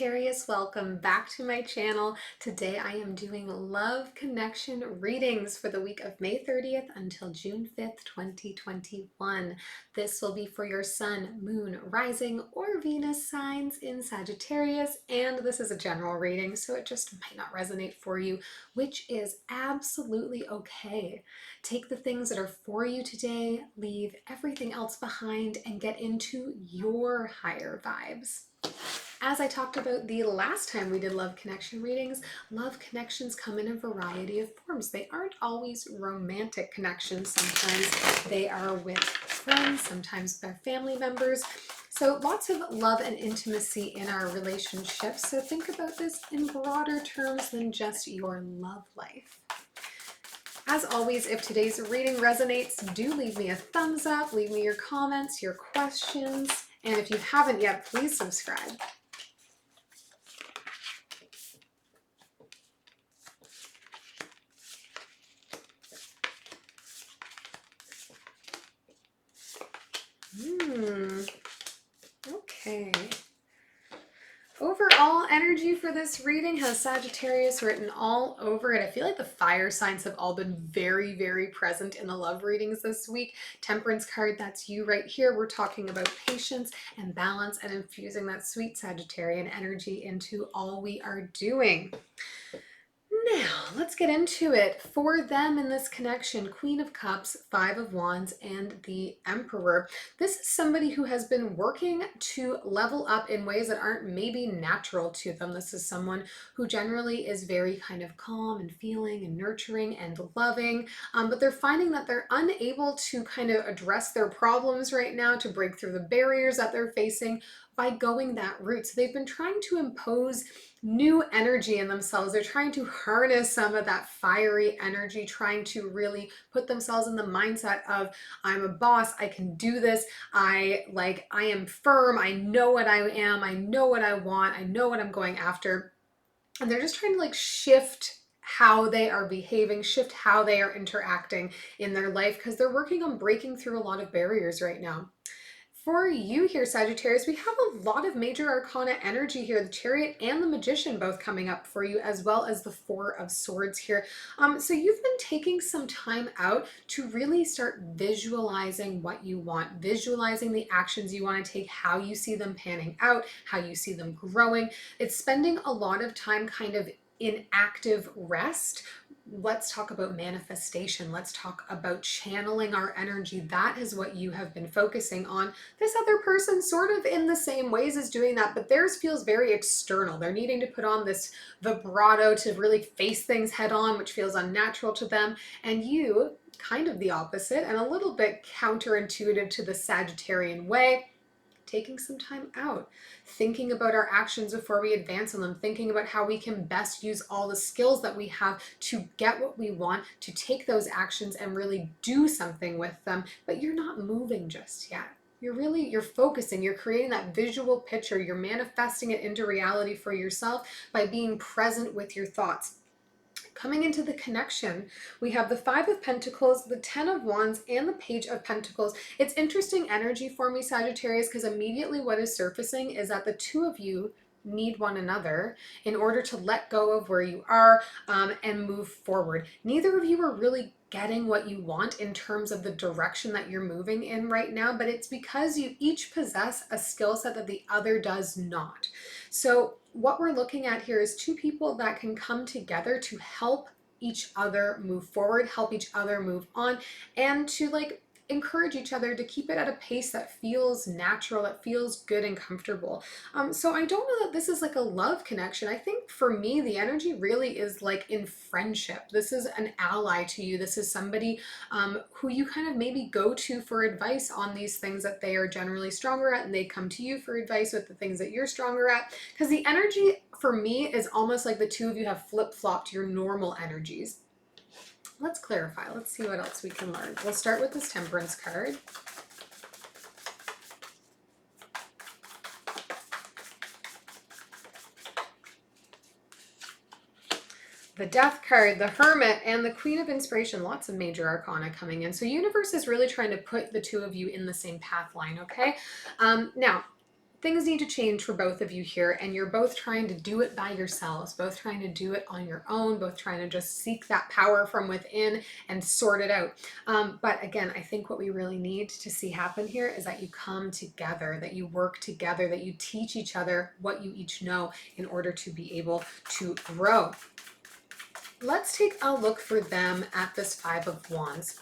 Sagittarius, welcome back to my channel. Today I am doing love connection readings for the week of May 30th until June 5th, 2021. This will be for your sun, moon, rising, or Venus signs in Sagittarius, and this is a general reading, so it just might not resonate for you, which is absolutely okay. Take the things that are for you today, leave everything else behind, and get into your higher vibes. As I talked about the last time we did love connection readings, love connections come in a variety of forms. They aren't always romantic connections. Sometimes they are with friends, sometimes with our family members. So lots of love and intimacy in our relationships. So think about this in broader terms than just your love life. As always, if today's reading resonates, do leave me a thumbs up, leave me your comments, your questions, and if you haven't yet, please subscribe. Okay. Overall energy for this reading has Sagittarius written all over it. I feel like the fire signs have all been very, very present in the love readings this week. Temperance card, that's you right here. We're talking about patience and balance and infusing that sweet Sagittarian energy into all we are doing. Now, let's get into it. For them in this connection, Queen of Cups, Five of Wands, and the Emperor. This is somebody who has been working to level up in ways that aren't maybe natural to them. This is someone who generally is very kind of calm and feeling and nurturing and loving, but they're finding that they're unable to kind of address their problems right now, to break through the barriers that they're facing by going that route. So they've been trying to impose new energy in themselves. They're trying to harness some of that fiery energy, trying to really put themselves in the mindset of, I'm a boss, I can do this, I am firm, I know what I am, I know what I want, I know what I'm going after. And they're just trying to shift how they are behaving, shift how they are interacting in their life, because they're working on breaking through a lot of barriers right now. For you here, Sagittarius, we have a lot of major arcana energy here. The Chariot and the Magician both coming up for you, as well as the Four of Swords here. So you've been taking some time out to really start visualizing what you want, visualizing the actions you want to take, how you see them panning out, how you see them growing. It's spending a lot of time kind of in active rest. Let's talk about manifestation. Let's talk about channeling our energy. That is what you have been focusing on. This other person sort of in the same ways is doing that, but theirs feels very external. They're needing to put on this vibrato to really face things head on, which feels unnatural to them. And you, kind of the opposite and a little bit counterintuitive to the Sagittarian way, taking some time out, thinking about our actions before we advance on them, thinking about how we can best use all the skills that we have to get what we want, to take those actions and really do something with them, but you're not moving just yet. You're focusing, you're creating that visual picture, you're manifesting it into reality for yourself by being present with your thoughts. Coming into the connection, we have the Five of Pentacles, the Ten of Wands, and the Page of Pentacles. It's interesting energy for me, Sagittarius, because immediately what is surfacing is that the two of you need one another in order to let go of where you are and move forward. Neither of you are really getting what you want in terms of the direction that you're moving in right now, but it's because you each possess a skill set that the other does not. So what we're looking at here is two people that can come together to help each other move forward, help each other move on, and to encourage each other to keep it at a pace that feels natural, that feels good and comfortable. So I don't know that this is like a love connection. I think for me, the energy really is like in friendship. This is an ally to you. This is somebody who you kind of maybe go to for advice on these things that they are generally stronger at, and they come to you for advice with the things that you're stronger at. Because the energy for me is almost like the two of you have flip-flopped your normal energies. Let's clarify. Let's see what else we can learn. We'll start with this Temperance card. The Death card, the Hermit, and the Queen of Inspiration. Lots of major arcana coming in. So universe is really trying to put the two of you in the same path line, okay? Now, things need to change for both of you here, and you're both trying to do it by yourselves, both trying to do it on your own, both trying to just seek that power from within and sort it out. But again, I think what we really need to see happen here is that you come together, that you work together, that you teach each other what you each know in order to be able to grow. Let's take a look for them at this Five of Wands.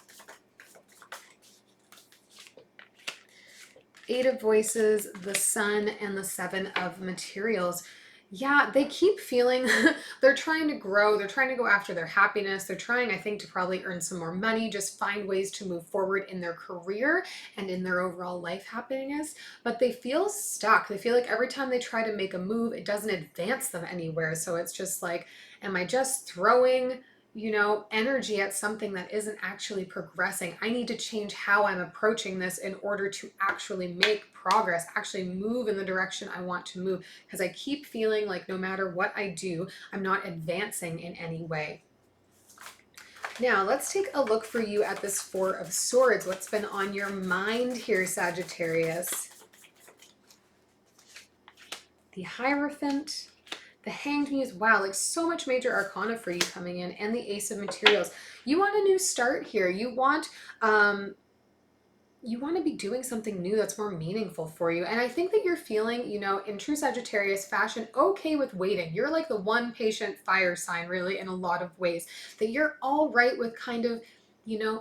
Eight of Voices, the Sun, and the Seven of Materials. Yeah, they keep feeling they're trying to grow. They're trying to go after their happiness. They're trying, I think, to probably earn some more money, just find ways to move forward in their career and in their overall life happiness. But they feel stuck. They feel like every time they try to make a move, it doesn't advance them anywhere. So it's just like, am I just throwing energy at something that isn't actually progressing? I need to change how I'm approaching this in order to actually make progress, actually move in the direction I want to move, because I keep feeling like no matter what I do, I'm not advancing in any way. Now, let's take a look for you at this Four of Swords. What's been on your mind here, Sagittarius? The Hierophant, the Hanged Muse. Wow, like so much major arcana for you coming in, and the Ace of Materials. You want a new start here. You want to be doing something new that's more meaningful for you. And I think that you're feeling, in true Sagittarius fashion, okay with waiting. You're like the one patient fire sign, really, in a lot of ways, that you're all right with kind of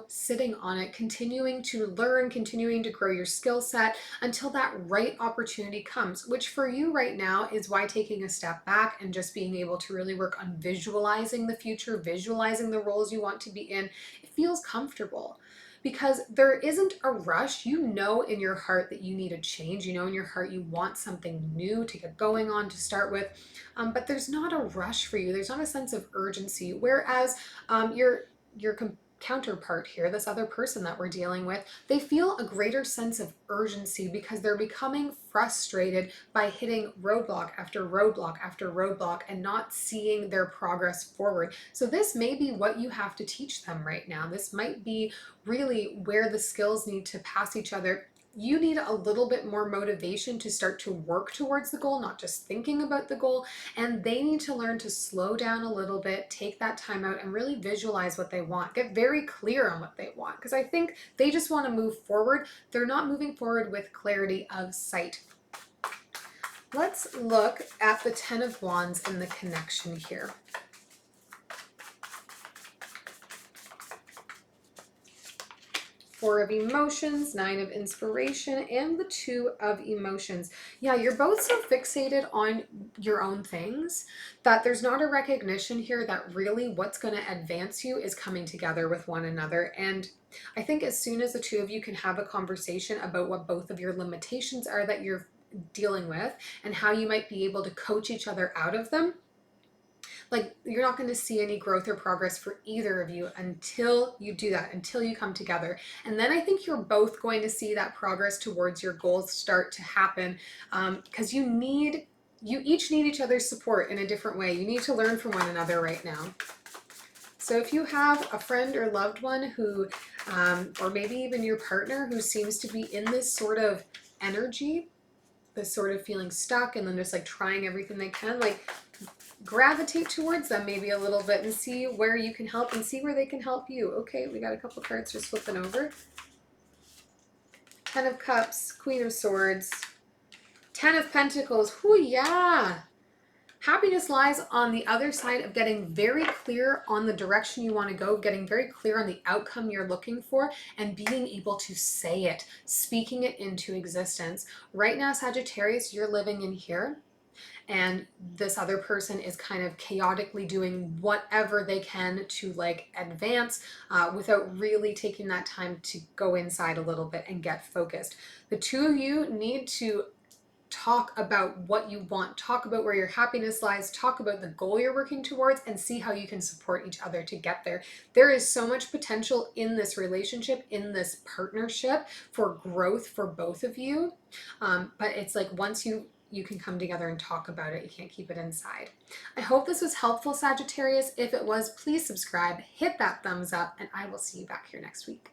sitting on it, continuing to learn, continuing to grow your skill set until that right opportunity comes, which for you right now is why taking a step back and just being able to really work on visualizing the future, visualizing the roles you want to be in, it feels comfortable. Because there isn't a rush. You know in your heart that you need a change. You know in your heart you want something new to get going on, to start with. But there's not a rush for you. There's not a sense of urgency. Whereas your counterpart here, this other person that we're dealing with, they feel a greater sense of urgency because they're becoming frustrated by hitting roadblock after roadblock after roadblock and not seeing their progress forward. So this may be what you have to teach them right now. This might be really where the skills need to pass each other. You need a little bit more motivation to start to work towards the goal, not just thinking about the goal. And they need to learn to slow down a little bit, take that time out, and really visualize what they want. Get very clear on what they want, because I think they just want to move forward. They're not moving forward with clarity of sight. Let's look at the Ten of Wands and the connection here. Four of Emotions, Nine of Inspiration, and the Two of Emotions. Yeah, you're both so fixated on your own things that there's not a recognition here that really what's going to advance you is coming together with one another. And I think as soon as the two of you can have a conversation about what both of your limitations are that you're dealing with and how you might be able to coach each other out of them, like you're not going to see any growth or progress for either of you until you do that, until you come together. And then I think you're both going to see that progress towards your goals start to happen, because you each need each other's support in a different way. You need to learn from one another right now. So if you have a friend or loved one who, or maybe even your partner who seems to be in this sort of energy, this sort of feeling stuck and then just like trying everything they can, like gravitate towards them maybe a little bit and see where you can help and see where they can help you. Okay, we got a couple cards just flipping over. Ten of Cups, Queen of Swords, Ten of Pentacles. Whoo, yeah. Happiness lies on the other side of getting very clear on the direction you want to go, getting very clear on the outcome you're looking for, and being able to say it, speaking it into existence. Right now, Sagittarius, you're living in here, and this other person is kind of chaotically doing whatever they can to like advance without really taking that time to go inside a little bit and get focused. The two of you need to talk about what you want, talk about where your happiness lies, talk about the goal you're working towards, and see how you can support each other to get there. There is so much potential in this relationship, in this partnership, for growth for both of you. But it's like once you can come together and talk about it. You can't keep it inside. I hope this was helpful, Sagittarius. If it was, please subscribe, hit that thumbs up, and I will see you back here next week.